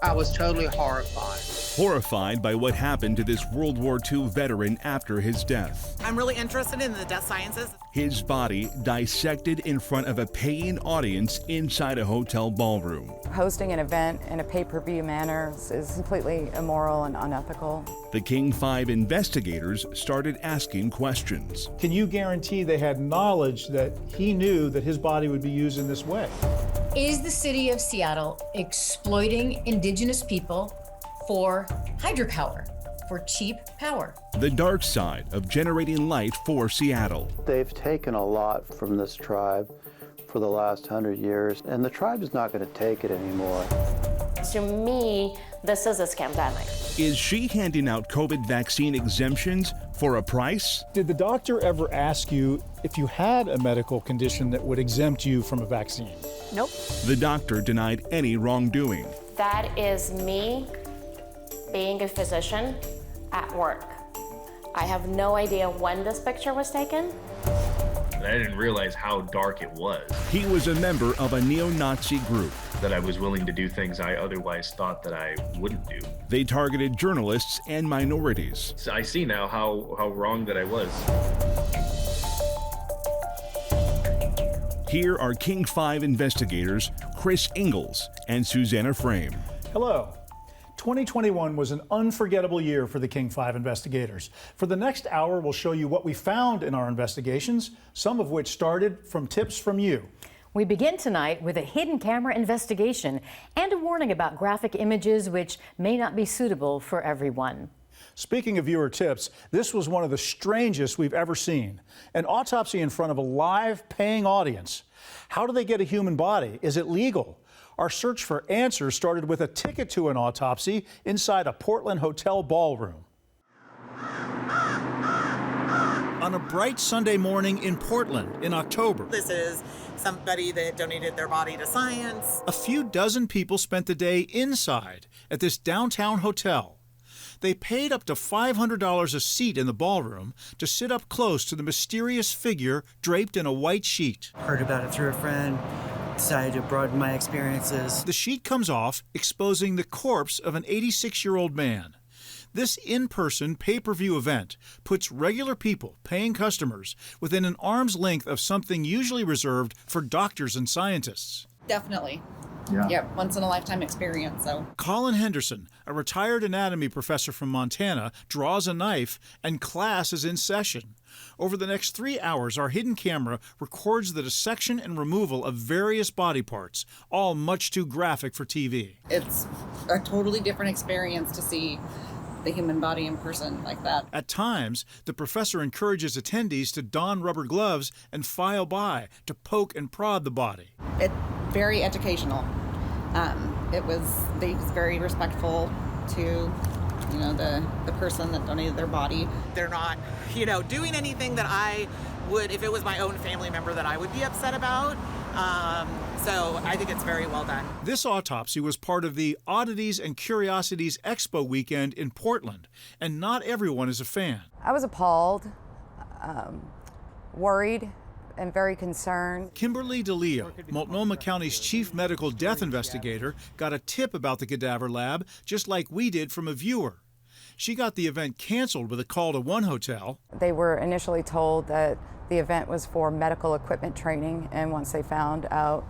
I was totally horrified. Horrified by what happened to this World War II veteran after his death. I'm really interested in the death sciences. His body dissected in front of a paying audience inside a hotel ballroom. Hosting an event in a pay-per-view manner is completely immoral and unethical. The King 5 investigators started asking questions. Can you guarantee they had knowledge that he knew that his body would be used in this way? Is the city of Seattle exploiting indigenous people for hydropower, for cheap power? The dark side of generating light for Seattle. They've taken a lot from this tribe for the last 100 years, and the tribe is not going to take it anymore. To me, this is a scamdemic. Is she handing out COVID vaccine exemptions for a price? Did the doctor ever ask you if you had a medical condition that would exempt you from a vaccine? Nope. The doctor denied any wrongdoing. That is me being a physician at work. I have no idea when this picture was taken. I didn't realize how dark it was. He was a member of a neo-Nazi group. That I was willing to do things I otherwise thought that I wouldn't do. They targeted journalists and minorities. So I see now how wrong that I was. Here are King 5 investigators Chris Ingalls and Susannah Frame. Hello. 2021 was an unforgettable year for the King 5 investigators. For the next hour, we'll show you what we found in our investigations, some of which started from tips from you. We begin tonight with a hidden camera investigation and a warning about graphic images which may not be suitable for everyone. Speaking of viewer tips, this was one of the strangest we've ever seen. An autopsy in front of a live paying audience. How do they get a human body? Is it legal? Our search for answers started with a ticket to an autopsy inside a Portland hotel ballroom. On a bright Sunday morning in Portland in October. This is somebody that donated their body to science. A few dozen people spent the day inside at this downtown hotel. They paid up to $500 a seat in the ballroom to sit up close to the mysterious figure draped in a white sheet. Heard about it through a friend, decided to broaden my experiences. The sheet comes off, exposing the corpse of an 86-year-old man. This in-person pay-per-view event puts regular people, paying customers, within an arm's length of something usually reserved for doctors and scientists. Definitely. Yeah, once-in-a-lifetime experience. So, Colin Henderson, a retired anatomy professor from Montana, draws a knife, and class is in session. Over the next 3 hours, our hidden camera records the dissection and removal of various body parts, all much too graphic for TV. it's a totally different experience to see the human body in person like that. At times, the professor encourages attendees to don rubber gloves and file by to poke and prod the body. It's very educational. He was very respectful to, the person that donated their body. They're not, doing anything that I would, if it was my own family member, that I would be upset about. So I think it's very well done. This autopsy was part of the Oddities and Curiosities Expo weekend in Portland, and not everyone is a fan. I was appalled, worried, and very concerned. Kimberly DeLeo, Multnomah County's chief medical death investigator, got a tip about the cadaver lab, just like we did from a viewer. She got the event canceled with a call to one hotel. They were initially told that the event was for medical equipment training, and once they found out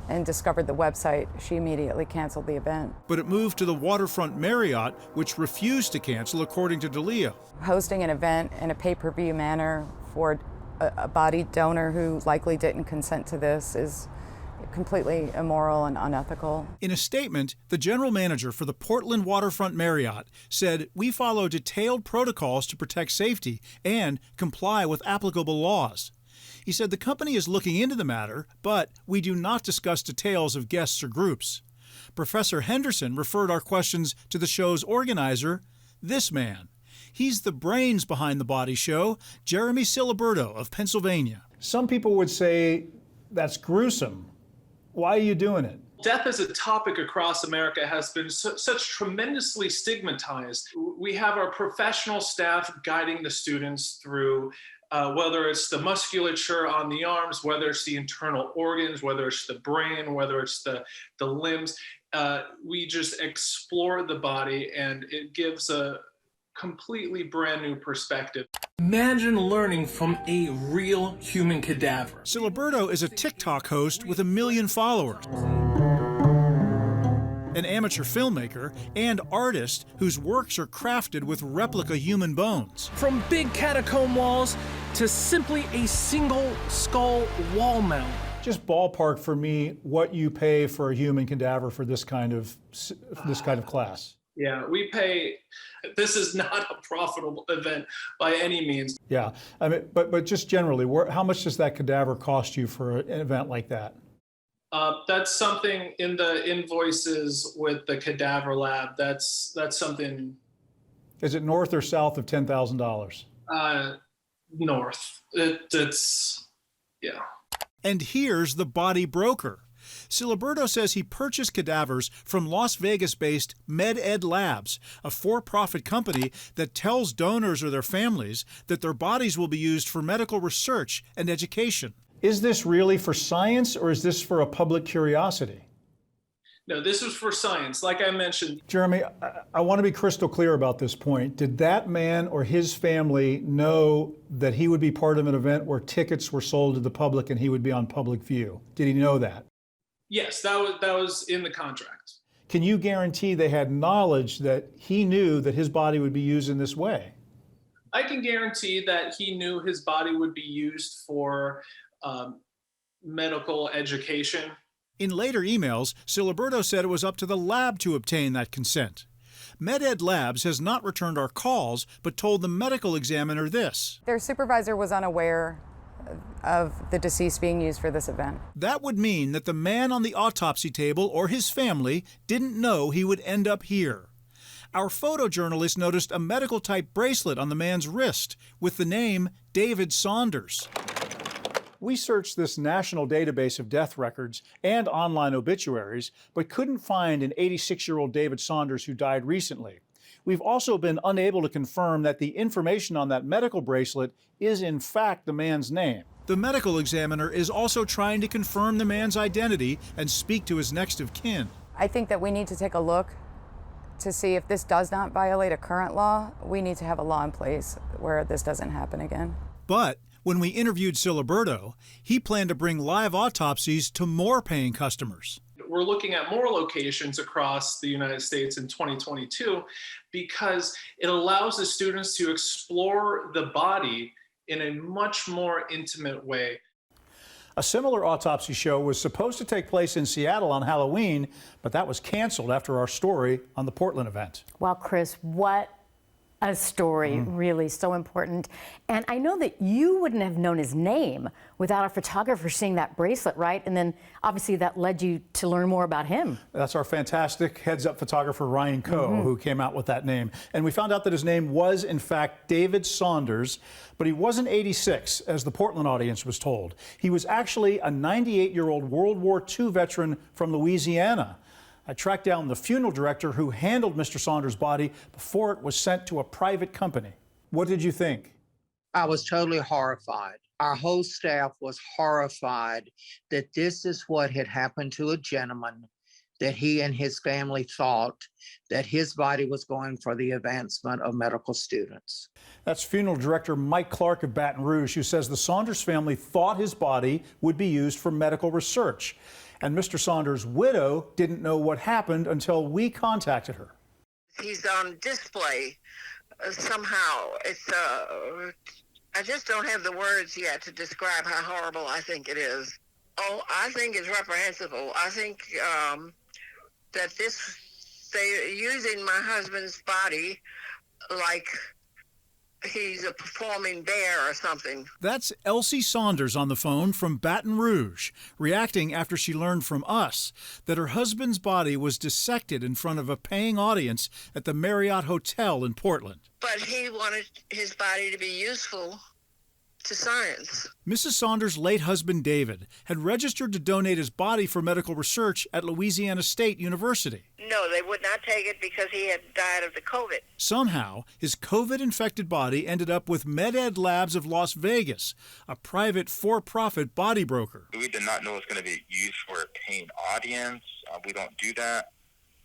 and discovered the website, she immediately canceled the event. But it moved to the Waterfront Marriott, which refused to cancel, according to DeLeo. Hosting an event in a pay-per-view manner for a body donor who likely didn't consent to this is completely immoral and unethical. In a statement, the general manager for the Portland Waterfront Marriott said, "We follow detailed protocols to protect safety and comply with applicable laws." He said the company is looking into the matter, but we do not discuss details of guests or groups. Professor Henderson referred our questions to the show's organizer, this man. He's the brains behind the body show, Jeremy Siliberto of Pennsylvania. Some people would say that's gruesome. Why are you doing it? Death as a topic across America has been such tremendously stigmatized. We have our professional staff guiding the students through whether it's the musculature on the arms, whether it's the internal organs, whether it's the brain, whether it's the limbs. we just explore the body, and it gives a completely brand new perspective. Imagine learning from a real human cadaver. Siliberto is a TikTok host with 1 million followers, an amateur filmmaker and artist whose works are crafted with replica human bones. From big catacomb walls to simply a single skull wall mount. Just ballpark for me what you pay for a human cadaver for this kind of class. Yeah, we pay. This is not a profitable event by any means. Yeah, I mean, but just generally, how much does that cadaver cost you for an event like that? That's something in the invoices with the cadaver lab. That's something. Is it north or south of $10,000? North. It's yeah. And here's the body broker. Siliberto says he purchased cadavers from Las Vegas-based MedEd Labs, a for-profit company that tells donors or their families that their bodies will be used for medical research and education. Is this really for science, or is this for a public curiosity? No, this was for science, like I mentioned. Jeremy, I want to be crystal clear about this point. Did that man or his family know that he would be part of an event where tickets were sold to the public and he would be on public view? Did he know that? Yes, that was in the contract. Can you guarantee they had knowledge that he knew that his body would be used in this way? I can guarantee that he knew his body would be used for medical education. In later emails, Siliberto said it was up to the lab to obtain that consent. MedEd Labs has not returned our calls, but told the medical examiner this. Their supervisor was unaware of the deceased being used for this event. That would mean that the man on the autopsy table or his family didn't know he would end up here. Our photojournalist noticed a medical-type bracelet on the man's wrist with the name David Saunders. We searched this national database of death records and online obituaries, but couldn't find an 86-year-old David Saunders who died recently. We've also been unable to confirm that the information on that medical bracelet is in fact the man's name. The medical examiner is also trying to confirm the man's identity and speak to his next of kin. I think that we need to take a look to see if this does not violate a current law. We need to have a law in place where this doesn't happen again. But when we interviewed Siliberto, he planned to bring live autopsies to more paying customers. We're looking at more locations across the United States in 2022 because it allows the students to explore the body in a much more intimate way. A similar autopsy show was supposed to take place in Seattle on Halloween, but that was canceled after our story on the Portland event. Well, Chris, what a story, really so important. And I know that you wouldn't have known his name without a photographer seeing that bracelet, right? And then obviously that led you to learn more about him. That's our fantastic heads-up photographer, Ryan Coe, who came out with that name. And we found out that his name was, in fact, David Saunders, but he wasn't 86, as the Portland audience was told. He was actually a 98-year-old World War II veteran from Louisiana. I tracked down the funeral director who handled Mr. Saunders' body before it was sent to a private company. What did you think? I was totally horrified. Our whole staff was horrified that this is what had happened to a gentleman, that he and his family thought that his body was going for the advancement of medical students. That's funeral director Mike Clark of Baton Rouge, who says the Saunders family thought his body would be used for medical research. And Mr. Saunders' widow didn't know what happened until we contacted her. He's on display somehow. It's I just don't have the words yet to describe how horrible I think it is. Oh, I think it's reprehensible. I think that they're using my husband's body like he's a performing bear or something. That's Elsie Saunders on the phone from Baton Rouge, reacting after she learned from us that her husband's body was dissected in front of a paying audience at the Marriott Hotel in Portland. But he wanted his body to be useful to science. Mrs. Saunders' late husband, David, had registered to donate his body for medical research at Louisiana State University. No, they would not take it because he had died of the COVID. Somehow, his COVID-infected body ended up with MedEd Labs of Las Vegas, a private for-profit body broker. We did not know it was going to be used for a paying audience. We don't do that.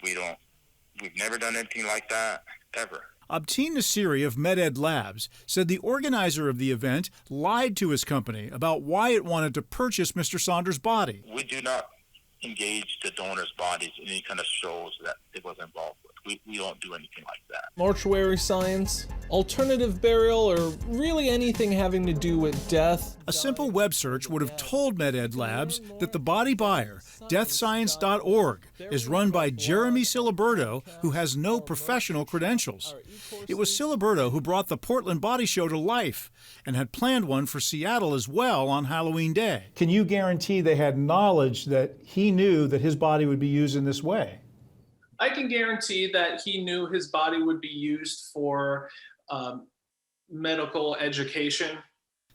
We've never done anything like that, ever. Abtin Nassiri of MedEd Labs said the organizer of the event lied to his company about why it wanted to purchase Mr. Saunders' body. We do not engage the donors' bodies in any kind of shows that it was involved with. We don't do anything like that. Mortuary science, alternative burial, or really anything having to do with death. A simple web search would have told MedEd Labs that the body buyer, deathscience.org, is run by Jeremy Siliberto, who has no professional credentials. It was Siliberto who brought the Portland Body Show to life and had planned one for Seattle as well on Halloween Day. Can you guarantee they had knowledge that he knew that his body would be used in this way? I can guarantee that he knew his body would be used for medical education.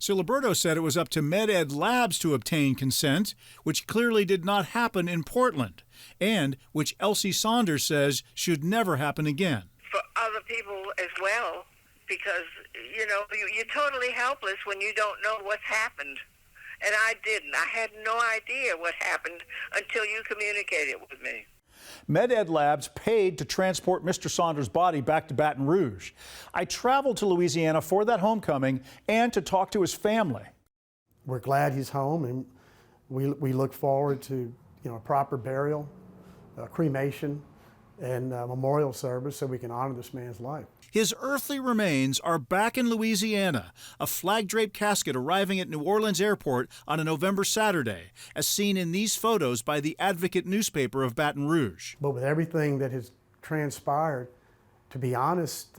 Siliberto said it was up to MedEd Labs to obtain consent, which clearly did not happen in Portland, and which Elsie Saunders says should never happen again. For other people as well, because, you're totally helpless when you don't know what's happened. And I didn't. I had no idea what happened until you communicated with me. MedEd Labs paid to transport Mr. Saunders' body back to Baton Rouge. I traveled to Louisiana for that homecoming and to talk to his family. We're glad he's home, and we look forward to a proper burial, cremation, and memorial service so we can honor this man's life. His earthly remains are back in Louisiana, a flag-draped casket arriving at New Orleans Airport on a November Saturday, as seen in these photos by the Advocate newspaper of Baton Rouge. But with everything that has transpired, to be honest,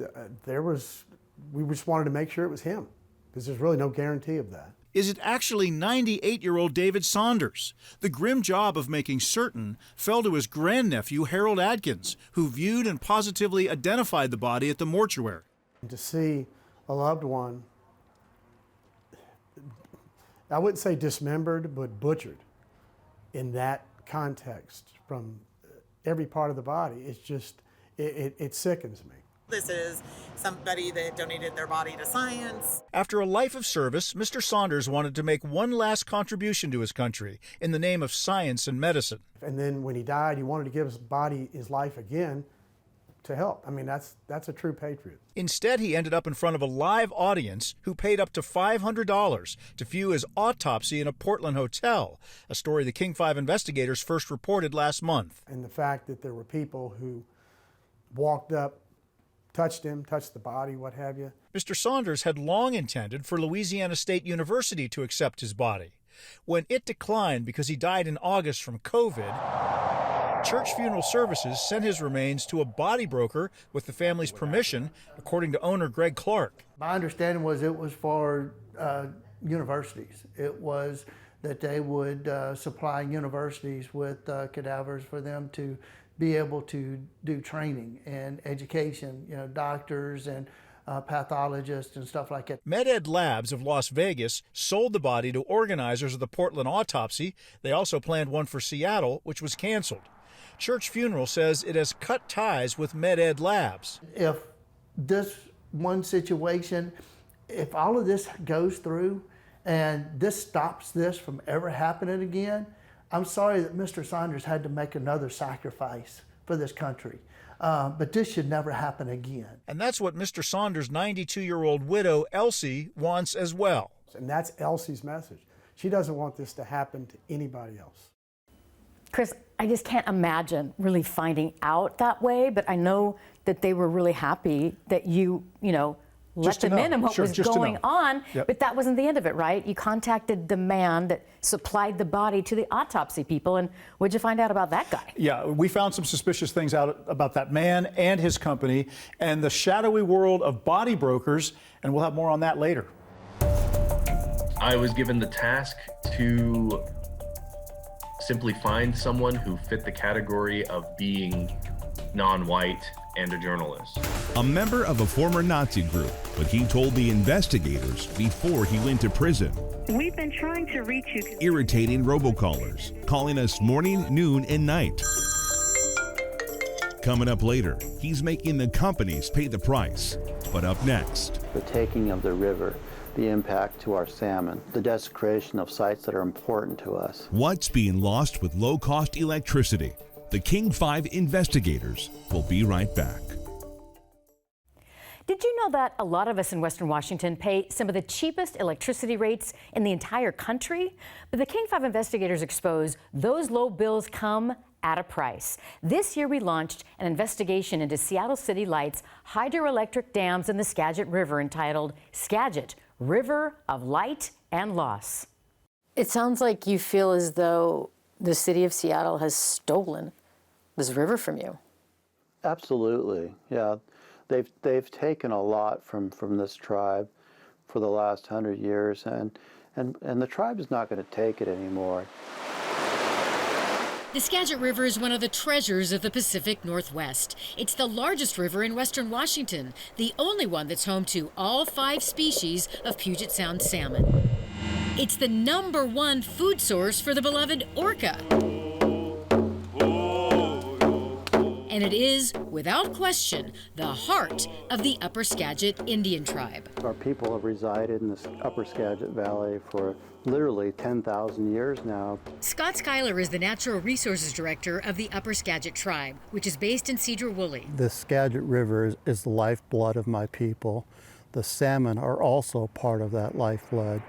we just wanted to make sure it was him, because there's really no guarantee of that. Is it actually 98-year-old David Saunders? The grim job of making certain fell to his grandnephew, Harold Adkins, who viewed and positively identified the body at the mortuary. To see a loved one, I wouldn't say dismembered, but butchered in that context from every part of the body, it's just, it sickens me. This is somebody that donated their body to science. After a life of service, Mr. Saunders wanted to make one last contribution to his country in the name of science and medicine. And then when he died, he wanted to give his body his life again to help. I mean, that's a true patriot. Instead, he ended up in front of a live audience who paid up to $500 to view his autopsy in a Portland hotel, a story the King 5 investigators first reported last month. And the fact that there were people who walked up, touched him, touched the body, what have you. Mr. Saunders had long intended for Louisiana State University to accept his body. When it declined because he died in August from COVID, Church Funeral Services sent his remains to a body broker with the family's permission, according to owner Greg Clark. My understanding was it was for universities. It was that they would supply universities with cadavers for them to be able to do training and education, doctors and pathologists and stuff like that. MedEd Labs of Las Vegas sold the body to organizers of the Portland autopsy. They also planned one for Seattle, which was canceled. Church Funeral says it has cut ties with MedEd Labs. If this one situation, if all of this goes through and this stops this from ever happening again, I'm sorry that Mr. Saunders had to make another sacrifice for this country, but this should never happen again. And that's what Mr. Saunders' 92-year-old widow, Elsie, wants as well. And that's Elsie's message. She doesn't want this to happen to anybody else. Chris, I just can't imagine really finding out that way, but I know that they were really happy that you let them in on what was going on, but that wasn't the end of it, right? You contacted the man that supplied the body to the autopsy people, and what'd you find out about that guy? Yeah, we found some suspicious things out about that man and his company and the shadowy world of body brokers, and we'll have more on that later. I was given the task to simply find someone who fit the category of being non-white and a journalist. A member of a former Nazi group, but he told the investigators before he went to prison. We've been trying to reach you. Irritating robocallers, calling us morning, noon, and night. Coming up later, he's making the companies pay the price. But up next, the taking of the river, the impact to our salmon, the desecration of sites that are important to us. What's being lost with low-cost electricity? The King 5 investigators will be right back. Did you know that a lot of us in Western Washington pay some of the cheapest electricity rates in the entire country? But the King 5 investigators expose those low bills come at a price. This year we launched an investigation into Seattle City Light's hydroelectric dams in the Skagit River entitled Skagit, River of Light and Loss. It sounds like you feel as though the city of Seattle has stolen this river from you. Absolutely, yeah. They've taken a lot from this tribe for the last 100 years, and the tribe is not going to take it anymore. The Skagit River is one of the treasures of the Pacific Northwest. It's the largest river in Western Washington, the only one that's home to all 5 species of Puget Sound salmon. It's the #1 food source for the beloved orca. And it is, without question, the heart of the Upper Skagit Indian tribe. Our people have resided in this Upper Skagit Valley for literally 10,000 years now. Scott Schuyler is the Natural Resources Director of the Upper Skagit tribe, which is based in Cedar Woolley. The Skagit River is the lifeblood of my people. The salmon are also part of that lifeblood.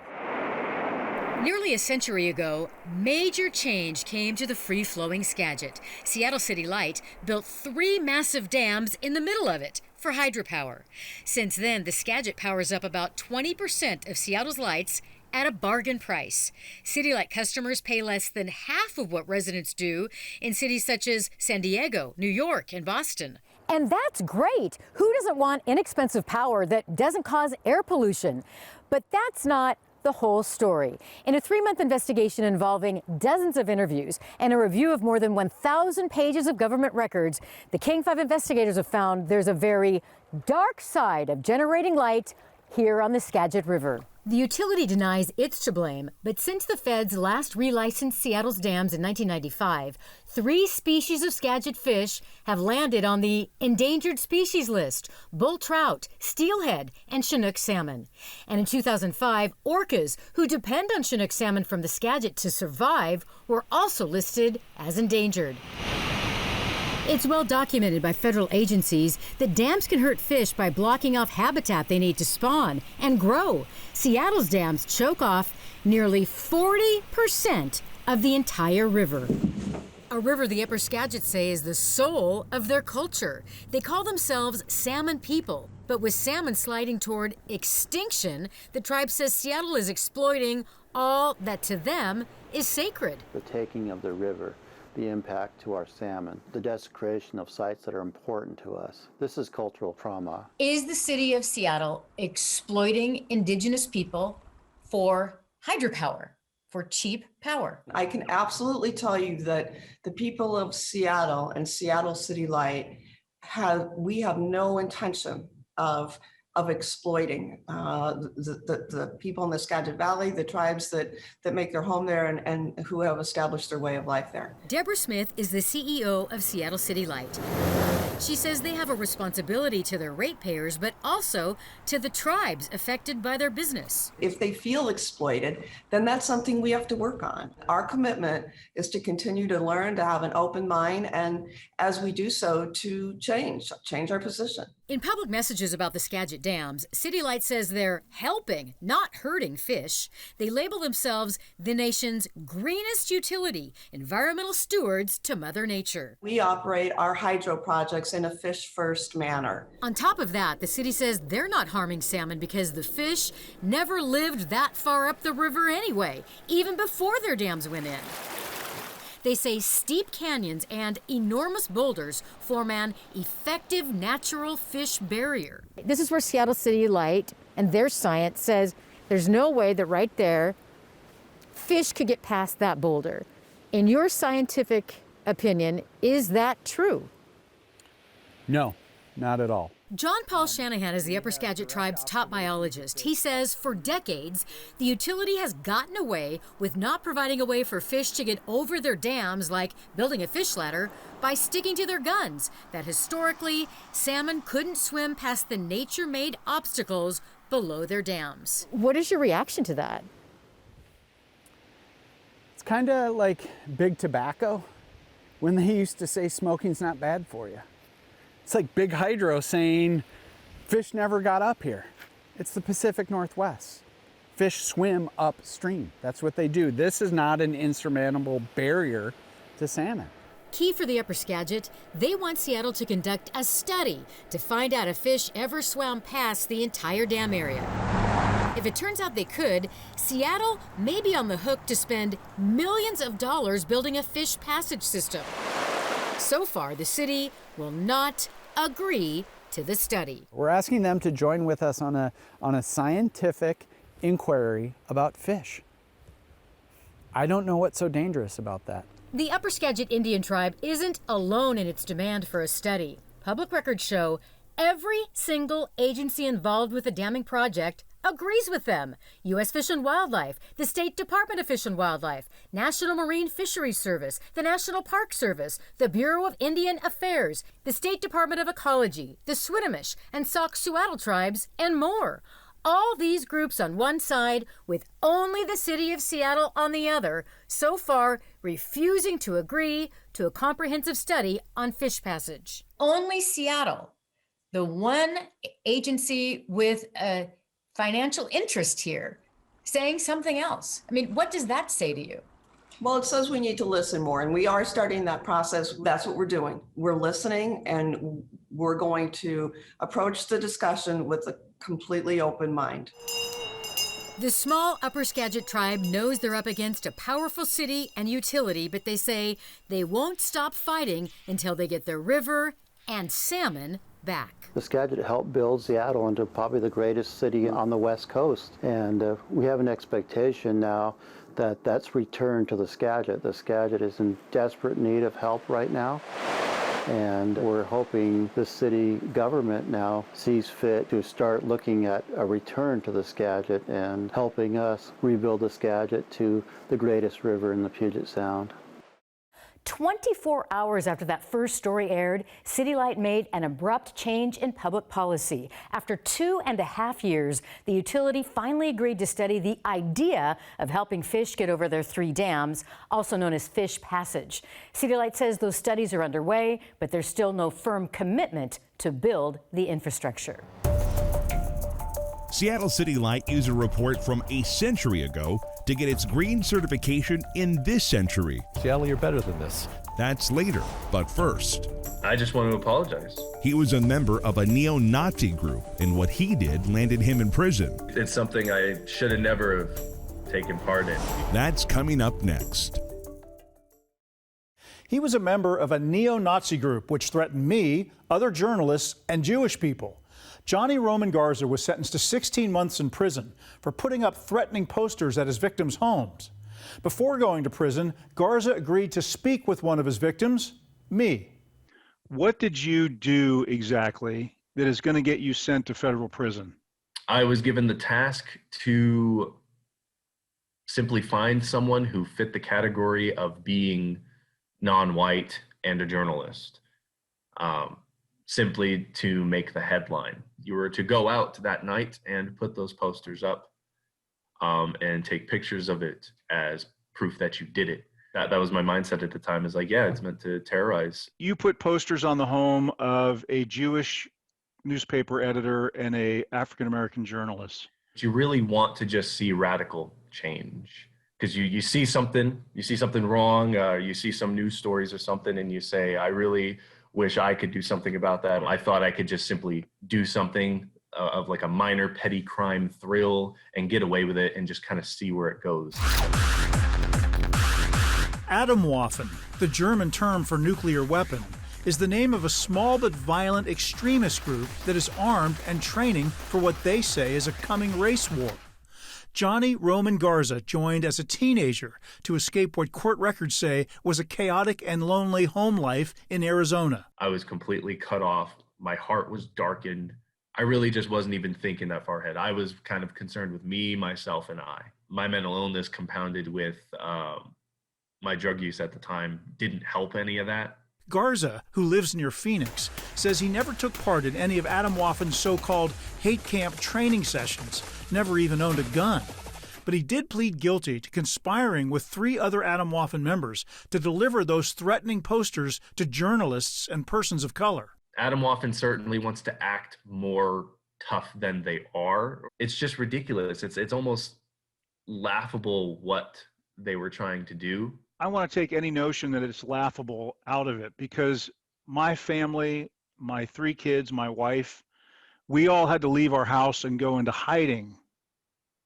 Nearly a century ago, major change came to the free-flowing Skagit. Seattle City Light built 3 massive dams in the middle of it for hydropower. Since then, the Skagit powers up about 20% of Seattle's lights at a bargain price. City Light customers pay less than half of what residents do in cities such as San Diego, New York, and Boston. And that's great. Who doesn't want inexpensive power that doesn't cause air pollution? But that's not the whole story. In a 3-month investigation involving dozens of interviews and a review of more than 1,000 pages of government records, the King 5 investigators have found there's a very dark side of generating light here on the Skagit River. The utility denies it's to blame, but since the feds last relicensed Seattle's dams in 1995, 3 species of Skagit fish have landed on the endangered species list: bull trout, steelhead, and Chinook salmon. And in 2005, orcas, who depend on Chinook salmon from the Skagit to survive, were also listed as endangered. It's well documented by federal agencies that dams can hurt fish by blocking off habitat they need to spawn and grow. Seattle's dams choke off nearly 40% of the entire river. A river the Upper Skagit say is the soul of their culture. They call themselves salmon people. But with salmon sliding toward extinction, the tribe says Seattle is exploiting all that to them is sacred. The taking of the river, the impact to our salmon, the desecration of sites that are important to us. This is cultural trauma. Is the city of Seattle exploiting indigenous people for hydropower, for cheap power? I can absolutely tell you that the people of Seattle and Seattle City Light we have no intention of exploiting the people in the Skagit Valley, the tribes that make their home there and who have established their way of life there. Deborah Smith is the CEO of Seattle City Light. She says they have a responsibility to their ratepayers, but also to the tribes affected by their business. If they feel exploited, then that's something we have to work on. Our commitment is to continue to learn, to have an open mind, and as we do so, to change our position. In public messages about the Skagit dams, City Light says they're helping, not hurting fish. They label themselves the nation's greenest utility, environmental stewards to Mother Nature. We operate our hydro projects in a fish-first manner. On top of that, the city says they're not harming salmon because the fish never lived that far up the river anyway, even before their dams went in. They say steep canyons and enormous boulders form an effective natural fish barrier. This is where Seattle City Light and their science says there's no way that right there fish could get past that boulder. In your scientific opinion, is that true? No, not at all. John Paul Shanahan is the Upper Skagit tribe's top biologist. He says for decades, the utility has gotten away with not providing a way for fish to get over their dams, like building a fish ladder, by sticking to their guns, that historically, salmon couldn't swim past the nature-made obstacles below their dams. What is your reaction to that? It's kind of like big tobacco. when they used to say smoking's not bad for you. It's like Big Hydro saying fish never got up here. It's the Pacific Northwest. Fish swim upstream. That's what they do. This is not an insurmountable barrier to salmon. Key for the Upper Skagit, they want Seattle to conduct a study to find out if fish ever swam past the entire dam area. If it turns out they could, Seattle may be on the hook to spend millions of dollars building a fish passage system. So far, the city will not agree to the study. We're asking them to join with us on a scientific inquiry about fish. I don't know what's so dangerous about that. The Upper Skagit Indian tribe isn't alone in its demand for a study. Public records show every single agency involved with the damming project agrees with them. U.S. Fish and Wildlife, the State Department of Fish and Wildlife, National Marine Fisheries Service, the National Park Service, the Bureau of Indian Affairs, the State Department of Ecology, the Swinomish and Sauk-Suiattle tribes, and more. All these groups on one side, with only the city of Seattle on the other, so far refusing to agree to a comprehensive study on fish passage. Only Seattle, the one agency with a financial interest here, saying something else. I mean, what does that say to you? Well, it says we need to listen more, and we are starting that process. That's what we're doing. We're listening, and we're going to approach the discussion with a completely open mind. The small Upper Skagit tribe knows they're up against a powerful city and utility, but they say they won't stop fighting until they get their river and salmon back. The Skagit helped build Seattle into probably the greatest city on the West Coast, and we have an expectation now that that's returned to the Skagit. The Skagit is in desperate need of help right now, and we're hoping the city government now sees fit to start looking at a return to the Skagit and helping us rebuild the Skagit to the greatest river in the Puget Sound. 24 hours after that first story aired, City Light made an abrupt change in public policy. After 2.5 years, the utility finally agreed to study the idea of helping fish get over their 3 dams, also known as fish passage. City Light says those studies are underway, but there's still no firm commitment to build the infrastructure. Seattle City Light used a report from a century ago to get its green certification in this century. Seattle, you're better than this. That's later, but first. I just want to apologize. He was a member of a neo-Nazi group, and what he did landed him in prison. It's something I should have never have taken part in. That's coming up next. He was a member of a neo-Nazi group which threatened me, other journalists, and Jewish people. Johnny Roman Garza was sentenced to 16 months in prison for putting up threatening posters at his victims' homes. Before going to prison, Garza agreed to speak with one of his victims, me. What did you do exactly that is going to get you sent to federal prison? I was given the task to simply find someone who fit the category of being non-white and a journalist. Simply to make the headline. You were to go out that night and put those posters up and take pictures of it as proof that you did it. That was my mindset at the time, is like, yeah, it's meant to terrorize. You put posters on the home of a Jewish newspaper editor and a African-American journalist. You really want to just see radical change, because you see something wrong, you see some news stories or something, and you say, I really wish I could do something about that. I thought I could just simply do something of like a minor petty crime thrill and get away with it and just kind of see where it goes. Atomwaffen, the German term for nuclear weapon, is the name of a small but violent extremist group that is armed and training for what they say is a coming race war. Johnny Roman Garza joined as a teenager to escape what court records say was a chaotic and lonely home life in Arizona. I was completely cut off. My heart was darkened. I really just wasn't even thinking that far ahead. I was kind of concerned with me, myself, and I. My mental illness compounded with my drug use at the time didn't help any of that. Garza, who lives near Phoenix, says he never took part in any of Atomwaffen's so-called hate camp training sessions, never even owned a gun. but he did plead guilty to conspiring with 3 other Adam Waffen members to deliver those threatening posters to journalists and persons of color. Adam Waffen certainly wants to act more tough than they are. It's just ridiculous. It's almost laughable what they were trying to do. I want to take any notion that it's laughable out of it, because my family, my 3 kids, my wife, we all had to leave our house and go into hiding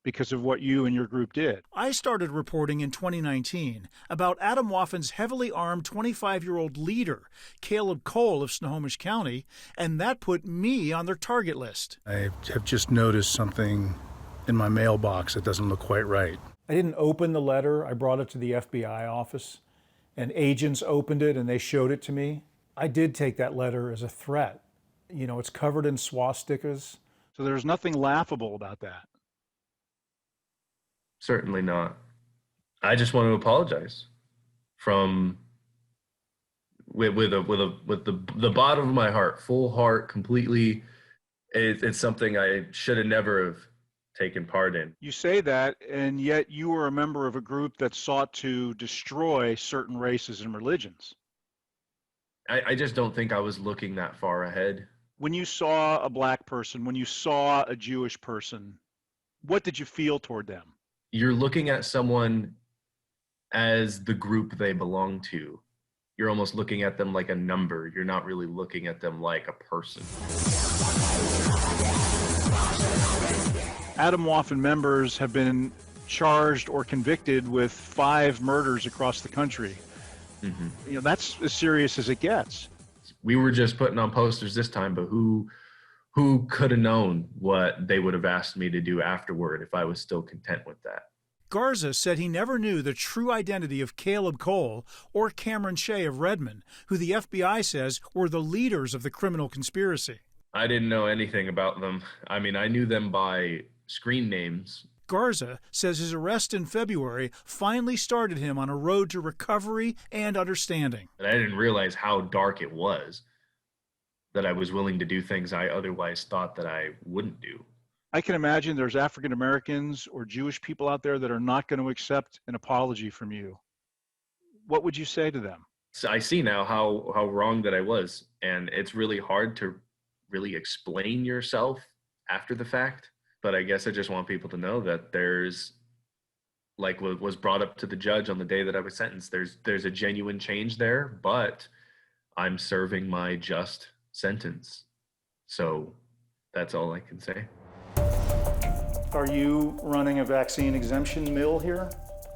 because of what you and your group did. I started reporting in 2019 about Adam Waffen's heavily armed 25-year-old leader, Caleb Cole of Snohomish County, and that put me on their target list. I have just noticed something in my mailbox that doesn't look quite right. I didn't open the letter. I brought it to the FBI office, and agents opened it and they showed it to me. I did take that letter as a threat. You know, it's covered in swastikas. So there's nothing laughable about that. Certainly not. I just want to apologize from with the bottom of my heart, full heart, completely. It's something I should have never have taken part in. You say that, and yet you were a member of a group that sought to destroy certain races and religions. I just don't think I was looking that far ahead. When you saw a black person, when you saw a Jewish person, what did you feel toward them? You're looking at someone as the group they belong to. You're almost looking at them like a number. You're not really looking at them like a person. Adam Waffen members have been charged or convicted with 5 murders across the country. Mm-hmm. You know, that's as serious as it gets. We were just putting on posters this time, but who could have known what they would have asked me to do afterward if I was still content with that? Garza said he never knew the true identity of Caleb Cole or Cameron Shea of Redmond, who the FBI says were the leaders of the criminal conspiracy. I didn't know anything about them. I mean, I knew them by screen names. Garza says his arrest in February finally started him on a road to recovery and understanding. And I didn't realize how dark it was, that I was willing to do things I otherwise thought that I wouldn't do. I can imagine there's African Americans or Jewish people out there that are not going to accept an apology from you. What would you say to them? So I see now how wrong that I was, and it's really hard to really explain yourself after the fact. But I guess I just want people to know that there's, like what was brought up to the judge on the day that I was sentenced, there's a genuine change there, but I'm serving my just sentence. So that's all I can say. Are you running a vaccine exemption mill here?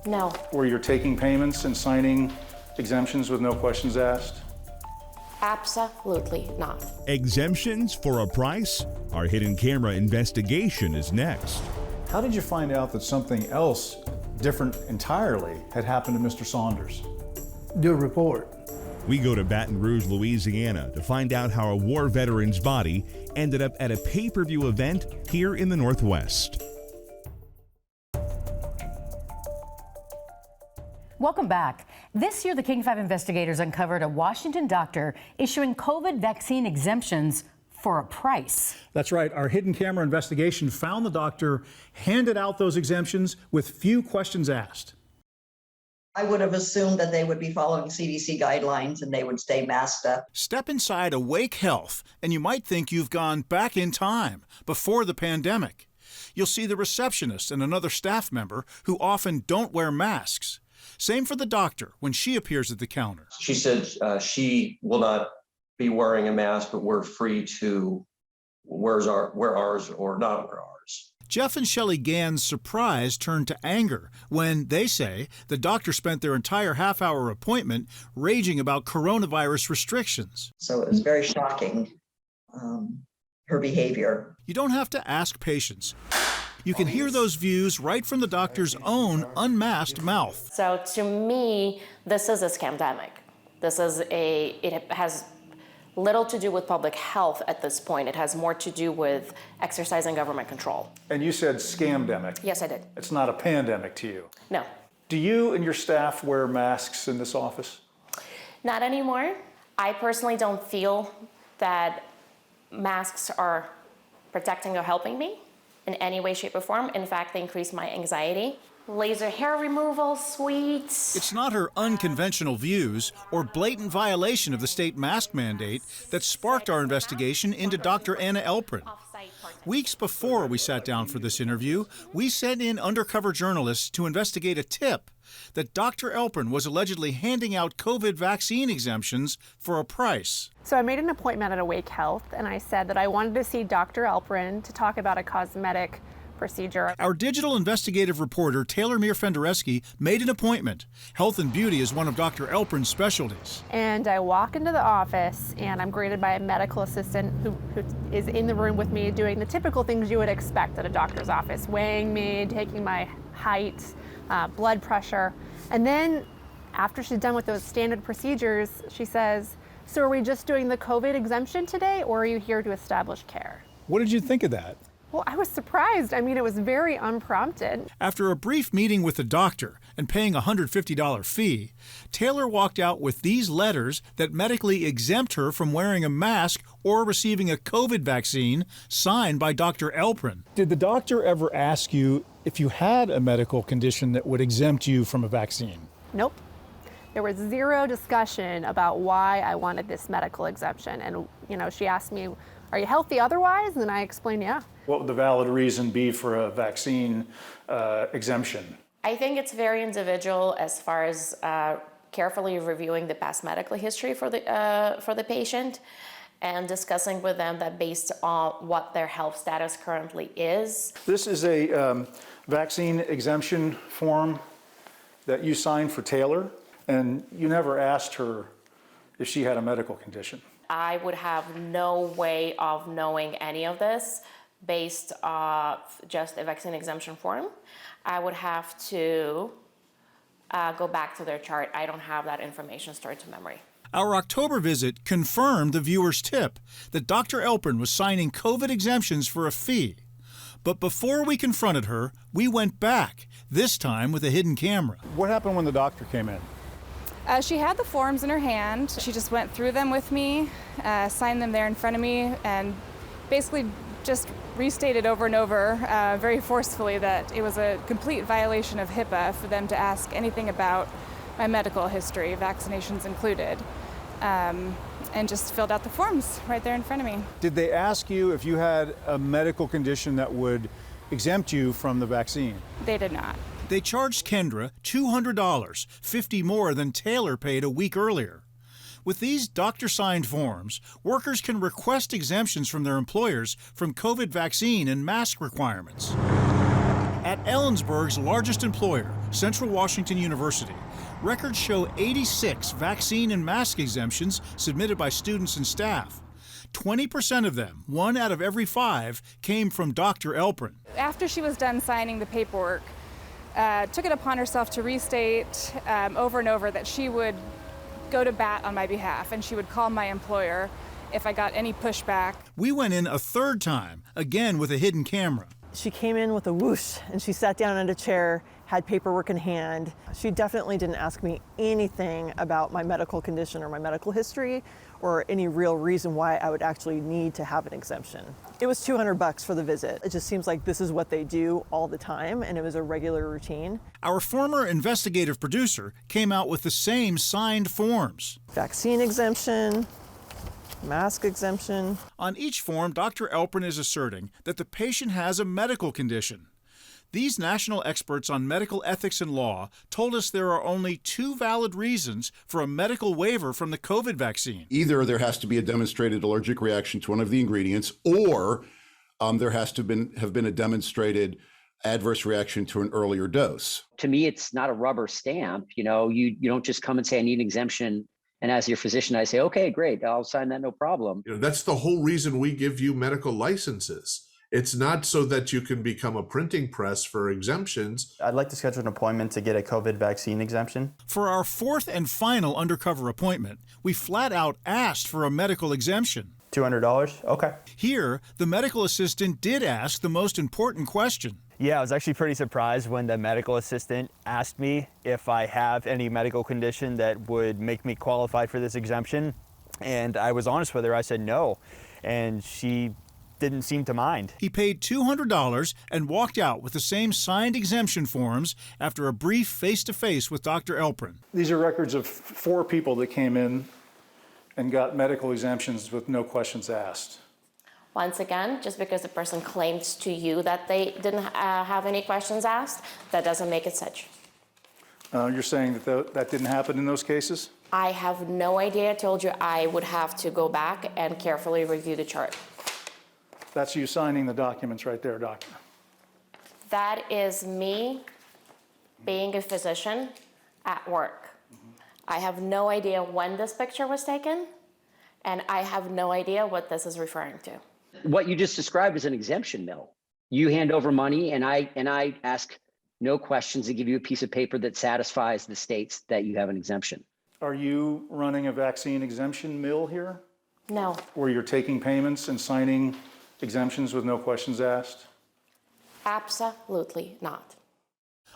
No. Where you're taking payments and signing exemptions with no questions asked? Absolutely not. Exemptions for a price? Our hidden camera investigation is next. How did you find out that something else, different entirely, had happened to Mr. Saunders? Do a report. We go to Baton Rouge, Louisiana to find out how a war veteran's body ended up at a pay-per-view event here in the Northwest. Welcome back. This year, the King 5 investigators uncovered a Washington doctor issuing COVID vaccine exemptions for a price. That's right. Our hidden camera investigation found the doctor handed out those exemptions with few questions asked. I would have assumed that they would be following CDC guidelines and they would stay masked up. Step inside Awake Health, and you might think you've gone back in time, before the pandemic. You'll see the receptionist and another staff member who often don't wear masks. Same for the doctor when she appears at the counter. She said she will not be wearing a mask, but we're free to wear ours or not wear ours. Jeff and Shelley Gann's surprise turned to anger when, they say, the doctor spent their entire half-hour appointment raging about coronavirus restrictions. So it was very shocking, her behavior. You don't have to ask patients. You can hear those views right from the doctor's own unmasked mouth. So to me, this is a scamdemic. It has little to do with public health at this point. It has more to do with exercising government control. And you said scamdemic. Yes, I did. It's not a pandemic to you. No. Do you and your staff wear masks in this office? Not anymore. I personally don't feel that masks are protecting or helping me in any way, shape, or form. In fact, they increased my anxiety. Laser hair removal, sweet. It's not her unconventional views or blatant violation of the state mask mandate that sparked our investigation into Dr. Anna Elprin. Weeks before we sat down for this interview, we sent in undercover journalists to investigate a tip that Dr. Elprin was allegedly handing out COVID vaccine exemptions for a price. So I made an appointment at Awake Health, and I said that I wanted to see Dr. Elprin to talk about a cosmetic procedure. Our digital investigative reporter, Taylor Meir-Fendereski, made an appointment. Health and beauty is one of Dr. Elprin's specialties. And I walk into the office, and I'm greeted by a medical assistant who is in the room with me doing the typical things you would expect at a doctor's office, weighing me, taking my height, blood pressure. And then after she's done with those standard procedures, she says, "So are we just doing the COVID exemption today, or are you here to establish care?" What did you think of that? Well, I was surprised. I mean, it was very unprompted. After a brief meeting with the doctor and paying a $150 fee, Taylor walked out with these letters that medically exempt her from wearing a mask or receiving a COVID vaccine, signed by Dr. Elprin. Did the doctor ever ask you if you had a medical condition that would exempt you from a vaccine? Nope. There was zero discussion about why I wanted this medical exemption. And, she asked me, "Are you healthy otherwise?" And I explained, yeah. What would the valid reason be for a vaccine exemption? I think it's very individual as far as carefully reviewing the past medical history for the patient and discussing with them that based on what their health status currently is. This is a vaccine exemption form that you signed for Taylor, and you never asked her if she had a medical condition. I would have no way of knowing any of this based off just a vaccine exemption form. I would have to go back to their chart. I don't have that information stored to memory. Our October visit confirmed the viewer's tip that Dr. Elprin was signing COVID exemptions for a fee. But before we confronted her, we went back, this time with a hidden camera. What happened when the doctor came in? She had the forms in her hand. She just went through them with me, signed them there in front of me, and basically just restated over and over very forcefully that it was a complete violation of HIPAA for them to ask anything about my medical history, vaccinations included, and just filled out the forms right there in front of me. Did they ask you if you had a medical condition that would exempt you from the vaccine? They did not. They charged Kendra $200, $50 more than Taylor paid a week earlier. With these doctor-signed forms, workers can request exemptions from their employers from COVID vaccine and mask requirements. At Ellensburg's largest employer, Central Washington University, records show 86 vaccine and mask exemptions submitted by students and staff. 20% of them, 1 out of every 5, came from Dr. Elprin. After she was done signing the paperwork, took it upon herself to restate over and over that she would go to bat on my behalf and she would call my employer if I got any pushback. We went in a third time, again with a hidden camera. She came in with a whoosh and she sat down in a chair, had paperwork in hand. She definitely didn't ask me anything about my medical condition or my medical history or any real reason why I would actually need to have an exemption. It was $200 for the visit. It just seems like this is what they do all the time, and it was a regular routine. Our former investigative producer came out with the same signed forms. Vaccine exemption, mask exemption. On each form, Dr. Elprin is asserting that the patient has a medical condition. These national experts on medical ethics and law told us there are only 2 valid reasons for a medical waiver from the COVID vaccine. Either there has to be a demonstrated allergic reaction to one of the ingredients, or there has to have been a demonstrated adverse reaction to an earlier dose. To me, it's not a rubber stamp. You don't just come and say, I need an exemption. And as your physician, I say, okay, great, I'll sign that, no problem. That's the whole reason we give you medical licenses. It's not so that you can become a printing press for exemptions. I'd like to schedule an appointment to get a COVID vaccine exemption. For our 4th and final undercover appointment, we flat out asked for a medical exemption. $200? Okay. Here, the medical assistant did ask the most important question. Yeah, I was actually pretty surprised when the medical assistant asked me if I have any medical condition that would make me qualified for this exemption. And I was honest with her. I said no. And she didn't seem to mind. He paid $200 and walked out with the same signed exemption forms after a brief face-to-face with Dr. Elprin. These are records of 4 people that came in and got medical exemptions with no questions asked. Once again, just because the person claims to you that they didn't have any questions asked, that doesn't make it such. You're saying that that didn't happen in those cases? I have no idea. I told you I would have to go back and carefully review the chart. That's you signing the documents right there, doctor. That is me being a physician at work. I have no idea when this picture was taken, and I have no idea what this is referring to. What you just described is an exemption mill. You hand over money and I ask no questions to give you a piece of paper that satisfies the states that you have an exemption. Are you running a vaccine exemption mill here? No. Where you're taking payments and signing exemptions with no questions asked? Absolutely not.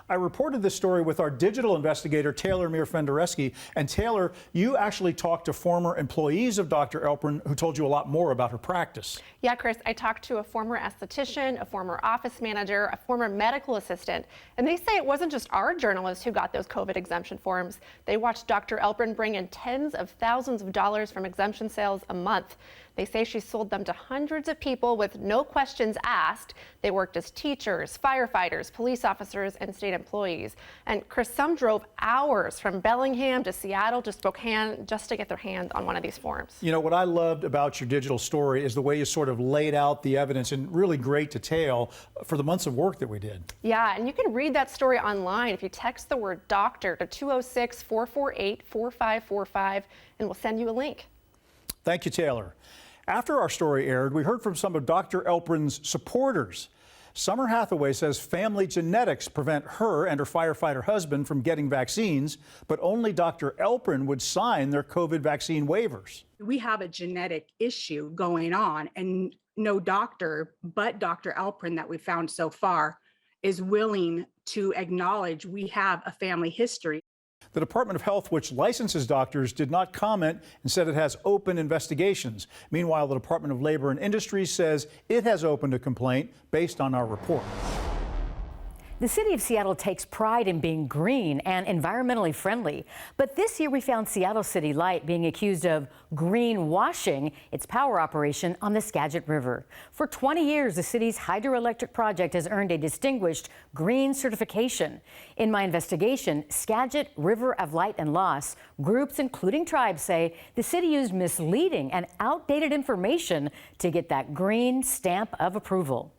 I reported this story with our digital investigator, Taylor Mir-Fendereski. And Taylor, you actually talked to former employees of Dr. Elprin who told you a lot more about her practice. Yeah, Chris, I talked to a former esthetician, a former office manager, a former medical assistant, and they say it wasn't just our journalists who got those COVID exemption forms. They watched Dr. Elprin bring in tens of thousands of dollars from exemption sales a month. They say she sold them to hundreds of people with no questions asked. They worked as teachers, firefighters, police officers, and state employees. And Chris, some drove hours from Bellingham to Seattle to Spokane just to get their hands on one of these forms. You know, what I loved about your digital story is the way you sort of laid out the evidence in really great detail for the months of work that we did. Yeah, and you can read that story online if you text the word doctor to 206-448-4545, and we'll send you a link. Thank you, Taylor. After our story aired, we heard from some of Dr. Elprin's supporters. Summer Hathaway says family genetics prevent her and her firefighter husband from getting vaccines, but only Dr. Elprin would sign their COVID vaccine waivers. We have a genetic issue going on, and no doctor but Dr. Elprin that we've found so far is willing to acknowledge we have a family history. The Department of Health, which licenses doctors, did not comment and said it has open investigations. Meanwhile, the Department of Labor and Industries says it has opened a complaint based on our report. The city of Seattle takes pride in being green and environmentally friendly. But this year we found Seattle City Light being accused of greenwashing its power operation on the Skagit River. For 20 years, the city's hydroelectric project has earned a distinguished green certification. In my investigation, Skagit River of Light and Loss, groups including tribes say the city used misleading and outdated information to get that green stamp of approval.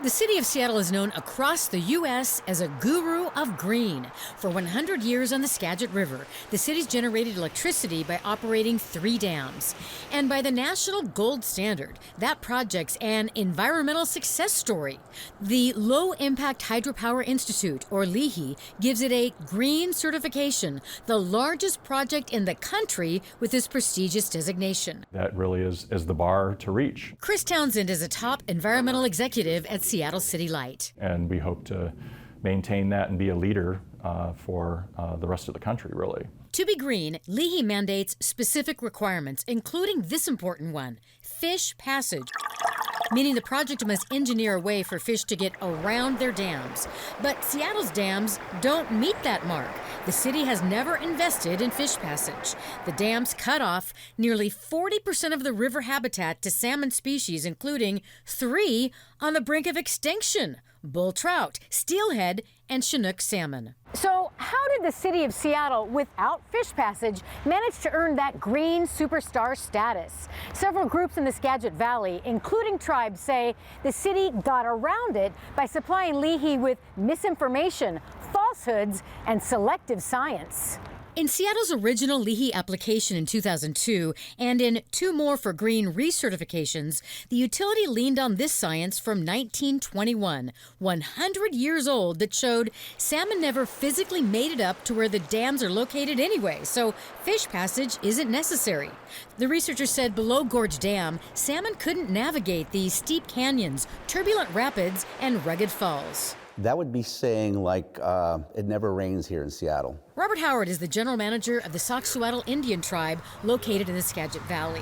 The city of Seattle is known across the U.S. as a guru of green. For 100 years on the Skagit River, the city's generated electricity by operating 3 dams. And by the national gold standard, that project's an environmental success story. The Low Impact Hydropower Institute, or LIHI, gives it a green certification, the largest project in the country with this prestigious designation. That really is the bar to reach. Chris Townsend is a top environmental executive at Seattle City Light. And we hope to maintain that and be a leader for the rest of the country, really. To be green, LIHI mandates specific requirements, including this important one, fish passage, meaning the project must engineer a way for fish to get around their dams. But Seattle's dams don't meet that mark. The city has never invested in fish passage. The dams cut off nearly 40% of the river habitat to salmon species, including 3 on the brink of extinction: bull trout, steelhead, and Chinook salmon. So how did the city of Seattle, without fish passage, manage to earn that green superstar status? Several groups in the Skagit Valley, including tribes, say the city got around it by supplying LIHI with misinformation, falsehoods, and selective science. In Seattle's original LIHI application in 2002 and in 2 more for green recertifications, the utility leaned on this science from 1921, 100 years old, that showed salmon never physically made it up to where the dams are located anyway, so fish passage isn't necessary. The researchers said below Gorge Dam, salmon couldn't navigate the steep canyons, turbulent rapids, and rugged falls. That would be saying like it never rains here in Seattle. Robert Howard is the general manager of the Sauk-Suiattle Indian tribe located in the Skagit Valley.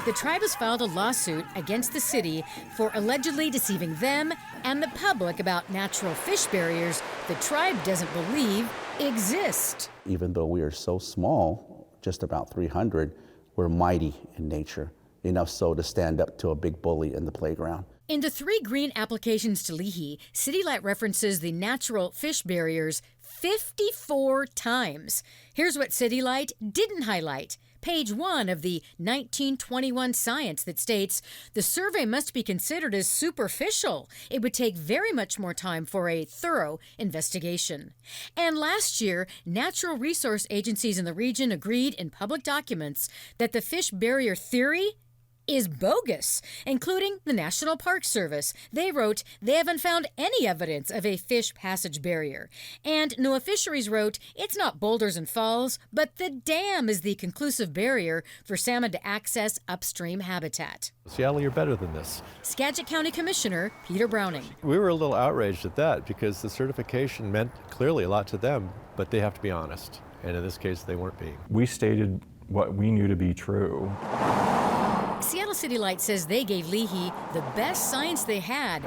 The tribe has filed a lawsuit against the city for allegedly deceiving them and the public about natural fish barriers the tribe doesn't believe exist. Even though we are so small, just about 300, we're mighty in nature, enough so to stand up to a big bully in the playground. In the 3 green applications to Leahy, City Light references the natural fish barriers 54 times. Here's what City Light didn't highlight. Page 1 of the 1921 science that states, the survey must be considered as superficial. It would take very much more time for a thorough investigation. And last year, natural resource agencies in the region agreed in public documents that the fish barrier theory is bogus, including the National Park Service. They wrote they haven't found any evidence of a fish passage barrier. And NOAA Fisheries wrote it's not boulders and falls, but the dam is the conclusive barrier for salmon to access upstream habitat. Seattle, you're better than this. Skagit County Commissioner Peter Browning. We were a little outraged at that because the certification meant clearly a lot to them, but they have to be honest. And in this case, they weren't being. We stated what we knew to be true. Seattle City Light says they gave Leahy the best science they had,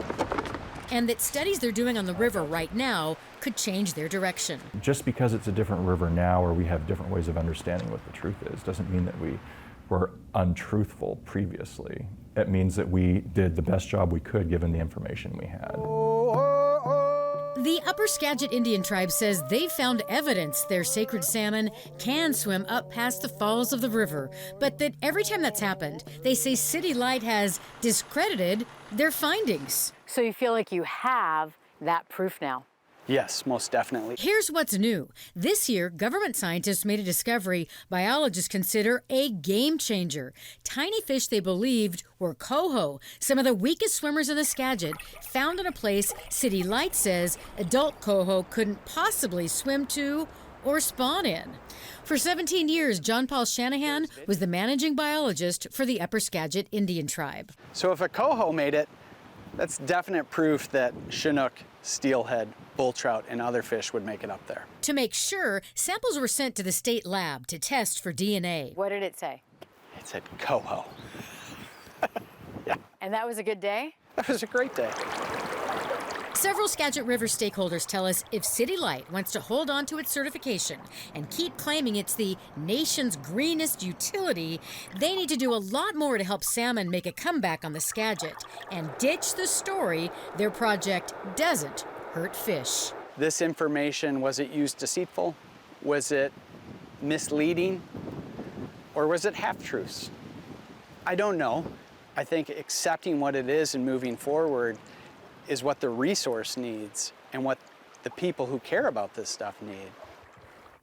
and that studies they're doing on the river right now could change their direction. Just because it's a different river now or we have different ways of understanding what the truth is doesn't mean that we were untruthful previously. It means that we did the best job we could given the information we had. The Upper Skagit Indian tribe says they've found evidence their sacred salmon can swim up past the falls of the river, but that every time that's happened, they say City Light has discredited their findings. So you feel like you have that proof now? Yes, most definitely. Here's what's new. This year, government scientists made a discovery biologists consider a game changer. Tiny fish they believed were coho, some of the weakest swimmers in the Skagit, found in a place City Light says adult coho couldn't possibly swim to or spawn in. For 17 years, John Paul Shanahan was the managing biologist for the Upper Skagit Indian tribe. So if a coho made it, that's definite proof that Chinook, steelhead, bull trout, and other fish would make it up there. To make sure, samples were sent to the state lab to test for DNA. What did it say? It said coho. Yeah. And that was a good day? That was a great day. Several Skagit River stakeholders tell us if City Light wants to hold on to its certification and keep claiming it's the nation's greenest utility, they need to do a lot more to help salmon make a comeback on the Skagit and ditch the story their project doesn't hurt fish. This information, was it used deceitful? Was it misleading? Or was it half-truths? I don't know. I think accepting what it is and moving forward is what the resource needs and what the people who care about this stuff need.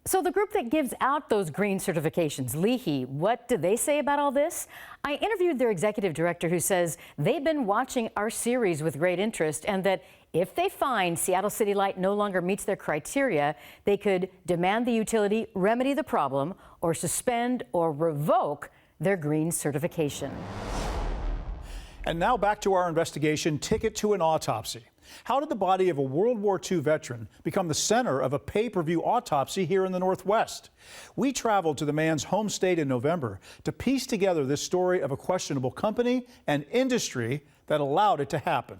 So the group that gives out those green certifications, Leahy, what do they say about all this? I interviewed their executive director who says they've been watching our series with great interest and that if they find Seattle City Light no longer meets their criteria, they could demand the utility remedy the problem or suspend or revoke their green certification. And now back to our investigation, Ticket to an Autopsy. How did the body of a World War II veteran become the center of a pay-per-view autopsy here in the Northwest? We traveled to the man's home state in November to piece together this story of a questionable company and industry that allowed it to happen.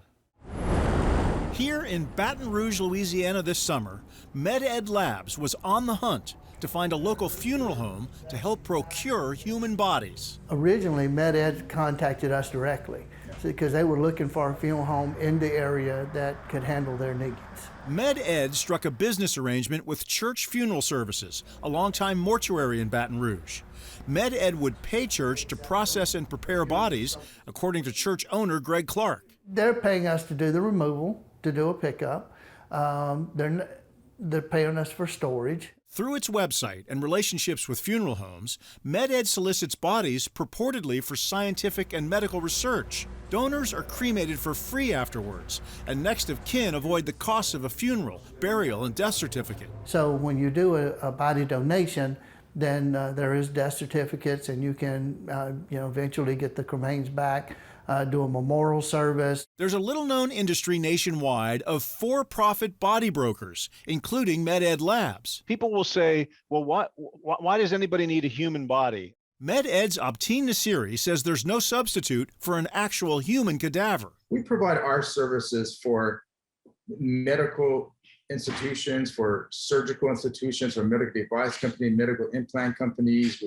Here in Baton Rouge, Louisiana this summer, MedEd Labs was on the hunt to find a local funeral home to help procure human bodies. Originally, MedEd contacted us directly because they were looking for a funeral home in the area that could handle their needs. MedEd struck a business arrangement with Church Funeral Services, a longtime mortuary in Baton Rouge. MedEd would pay Church to process and prepare bodies, according to church owner Greg Clark. They're paying us to do the removal, to do a pickup. They're paying us for storage. Through its website and relationships with funeral homes, MedEd solicits bodies purportedly for scientific and medical research. Donors are cremated for free afterwards, and next of kin avoid the costs of a funeral, burial, and death certificate. So when you do a body donation, then there is death certificates, and you can eventually get the cremains back, do a memorial service. There's a little-known industry nationwide of for-profit body brokers, including MedEd Labs. People will say, well, why does anybody need a human body? MedEd's Abtin Nasiri says there's no substitute for an actual human cadaver. We provide our services for medical institutions, for surgical institutions, for medical device companies, medical implant companies,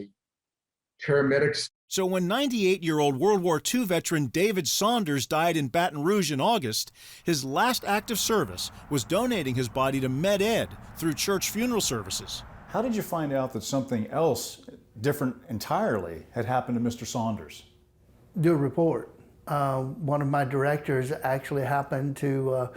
paramedics. So when 98-year-old World War II veteran David Saunders died in Baton Rouge in August, his last act of service was donating his body to MedEd through church funeral services. How did you find out that something else, different entirely, had happened to Mr. Saunders? Do a report. One of my directors actually happened to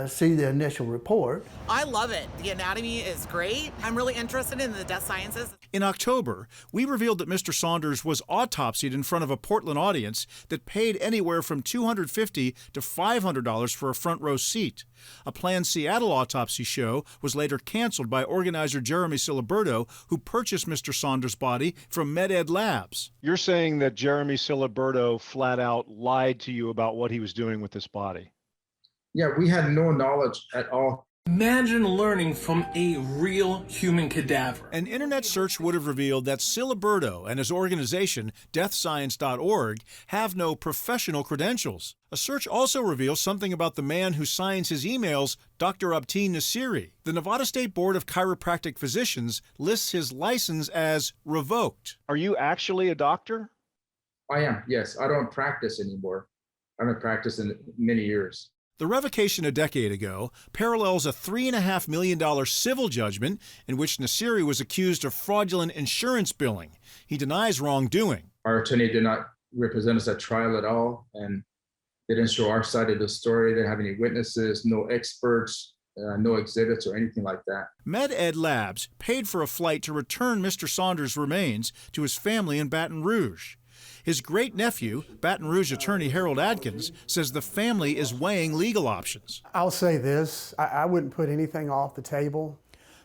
see the initial report. I love it. The anatomy is great. I'm really interested in the death sciences. In October, we revealed that Mr. Saunders was autopsied in front of a Portland audience that paid anywhere from $250 to $500 for a front row seat. A planned Seattle autopsy show was later canceled by organizer Jeremy Siliberto, who purchased Mr. Saunders' body from MedEd Labs. You're saying that Jeremy Siliberto flat out lied to you about what he was doing with this body? Yeah, we had no knowledge at all. Imagine learning from a real human cadaver. An internet search would have revealed that Siliberto and his organization, deathscience.org, have no professional credentials. A search also reveals something about the man who signs his emails, Dr. Abtin Nasiri. The Nevada State Board of Chiropractic Physicians lists his license as revoked. Are you actually a doctor? I am, yes. I don't practice anymore. I haven't practiced in many years. The revocation a decade ago parallels a $3.5 million civil judgment in which Nasiri was accused of fraudulent insurance billing. He denies wrongdoing. Our attorney did not represent us at trial at all, and they didn't show our side of the story. They didn't have any witnesses, no experts, no exhibits or anything like that. MedEd Labs paid for a flight to return Mr. Saunders' remains to his family in Baton Rouge. His great-nephew, Baton Rouge attorney Harold Adkins, says the family is weighing legal options. I'll say this, I wouldn't put anything off the table.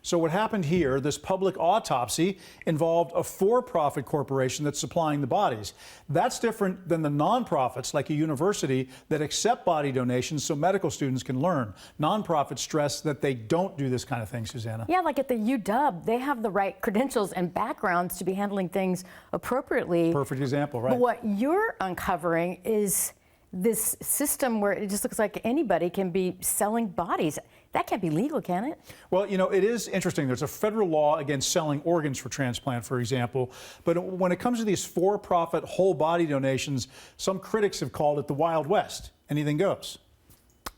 So what happened here, this public autopsy, involved a for-profit corporation that's supplying the bodies. That's different than the nonprofits like a university that accept body donations so medical students can learn. Nonprofits stress that they don't do this kind of thing, Susannah. Yeah, like at the UW, they have the right credentials and backgrounds to be handling things appropriately. Perfect example, right? But what you're uncovering is this system where it just looks like anybody can be selling bodies. That can't be legal, can it? Well, you know, it is interesting. There's a federal law against selling organs for transplant, for example. But when it comes to these for-profit whole body donations, some critics have called it the Wild West. Anything goes.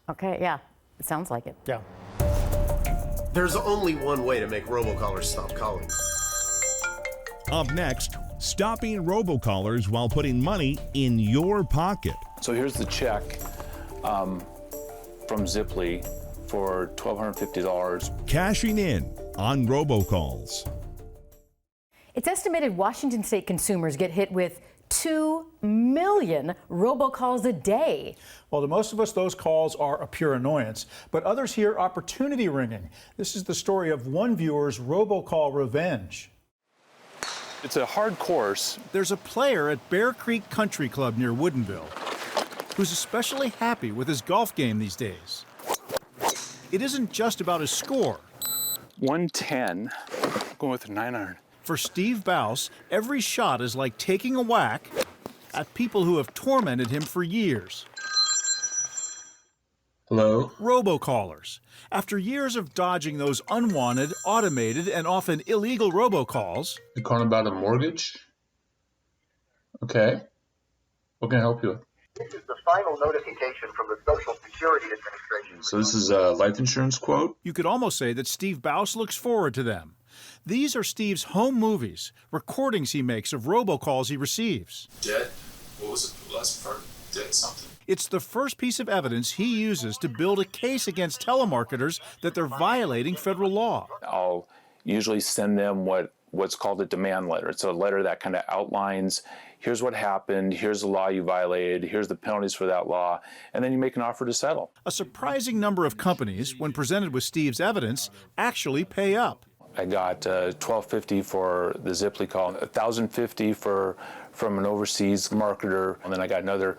Okay, yeah, it sounds like it. Yeah. There's only one way to make robocallers stop calling. Up next, stopping robocallers while putting money in your pocket. So here's the check from Ziply for $1,250. Cashing in on robocalls. It's estimated Washington state consumers get hit with 2 million robocalls a day. Well, to most of us, those calls are a pure annoyance, but others hear opportunity ringing. This is the story of one viewer's robocall revenge. It's a hard course. There's a player at Bear Creek Country Club near Woodinville who's especially happy with his golf game these days. It isn't just about his score. 110, going with a 9-iron. For Steve Baus, every shot is like taking a whack at people who have tormented him for years. Hello? Robocallers. After years of dodging those unwanted, automated, and often illegal robocalls. You're calling about a mortgage? Okay. What can I help you with? This is the final notification from the Social Security Administration. So this is a life insurance quote? You could almost say that Steve Baus looks forward to them. These are Steve's home movies, recordings he makes of robocalls he receives. Debt? What was it? The last part? Debt something? It's the first piece of evidence he uses to build a case against telemarketers that they're violating federal law. I'll usually send them what's called a demand letter. It's a letter that kind of outlines, here's what happened, here's the law you violated, here's the penalties for that law, and then you make an offer to settle. A surprising number of companies, when presented with Steve's evidence, actually pay up. I got $12.50 for the Ziply call, $1,050 from an overseas marketer, and then I got another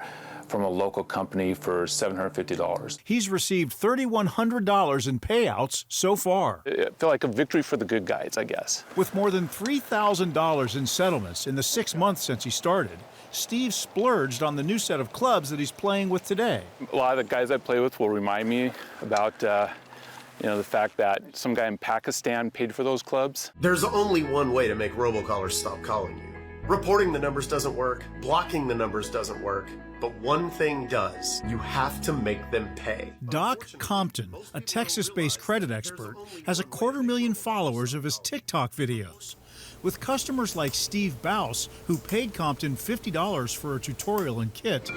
from a local company for $750. He's received $3,100 in payouts so far. I feel like a victory for the good guys, I guess. With more than $3,000 in settlements in the 6 months since he started, Steve splurged on the new set of clubs that he's playing with today. A lot of the guys I play with will remind me about the fact that some guy in Pakistan paid for those clubs. There's only one way to make robocallers stop calling you. Reporting the numbers doesn't work, blocking the numbers doesn't work, but one thing does. You have to make them pay. Doc Compton, a Texas-based credit expert, has 250,000 followers of his TikTok videos. With customers like Steve Bouse, who paid Compton $50 for a tutorial and kit,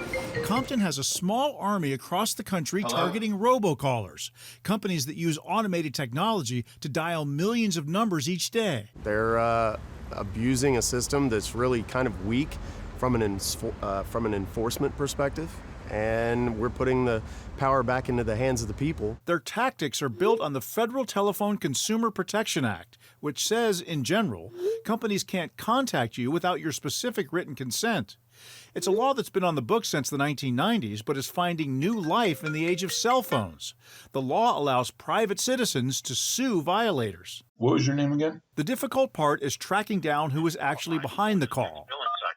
Compton has a small army across the country targeting robocallers, companies that use automated technology to dial millions of numbers each day. They're abusing a system that's really kind of weak from an enforcement perspective, and we're putting the power back into the hands of the people. Their tactics are built on the Federal Telephone Consumer Protection Act, which says, in general, companies can't contact you without your specific written consent. It's a law that's been on the books since the 1990s, but is finding new life in the age of cell phones. The law allows private citizens to sue violators. What was your name again? The difficult part is tracking down who is actually behind the call.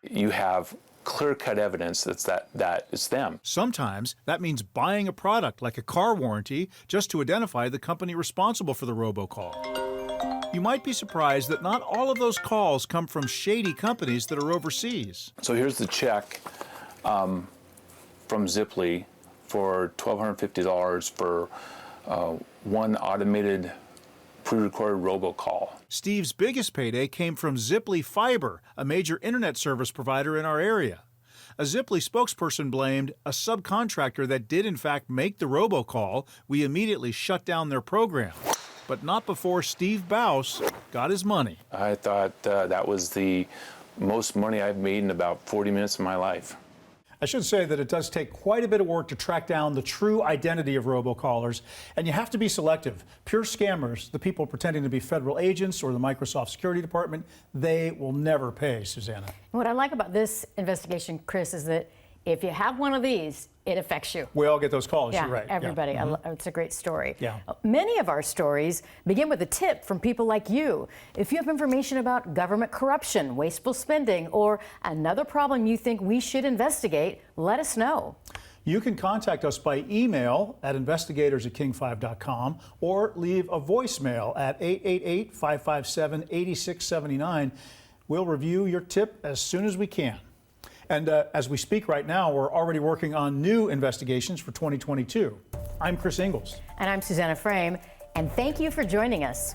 You have clear-cut evidence that it's them. Sometimes that means buying a product like a car warranty just to identify the company responsible for the robocall. You might be surprised that not all of those calls come from shady companies that are overseas. So here's the check from Ziply for $1,250 for one automated pre-recorded robocall. Steve's biggest payday came from Ziply Fiber, a major internet service provider in our area. A Ziply spokesperson blamed a subcontractor that did in fact make the robocall. We immediately shut down their program. But not before Steve Bouse got his money. I thought that was the most money I've made in about 40 minutes of my life. I should say that it does take quite a bit of work to track down the true identity of robocallers, and you have to be selective. Pure scammers, the people pretending to be federal agents or the Microsoft Security Department, they will never pay, Susannah. What I like about this investigation, Chris, is that if you have one of these, it affects you. We all get those calls, Yeah, you're right. everybody. Yeah. It's a great story. Yeah. Many of our stories begin with a tip from people like you. If you have information about government corruption, wasteful spending, or another problem you think we should investigate, let us know. You can contact us by email at investigators@king5.com or leave a voicemail at 888-557-8679. We'll review your tip as soon as we can. And as we speak right now, we're already working on new investigations for 2022. I'm Chris Ingalls. And I'm Susannah Frame. And thank you for joining us.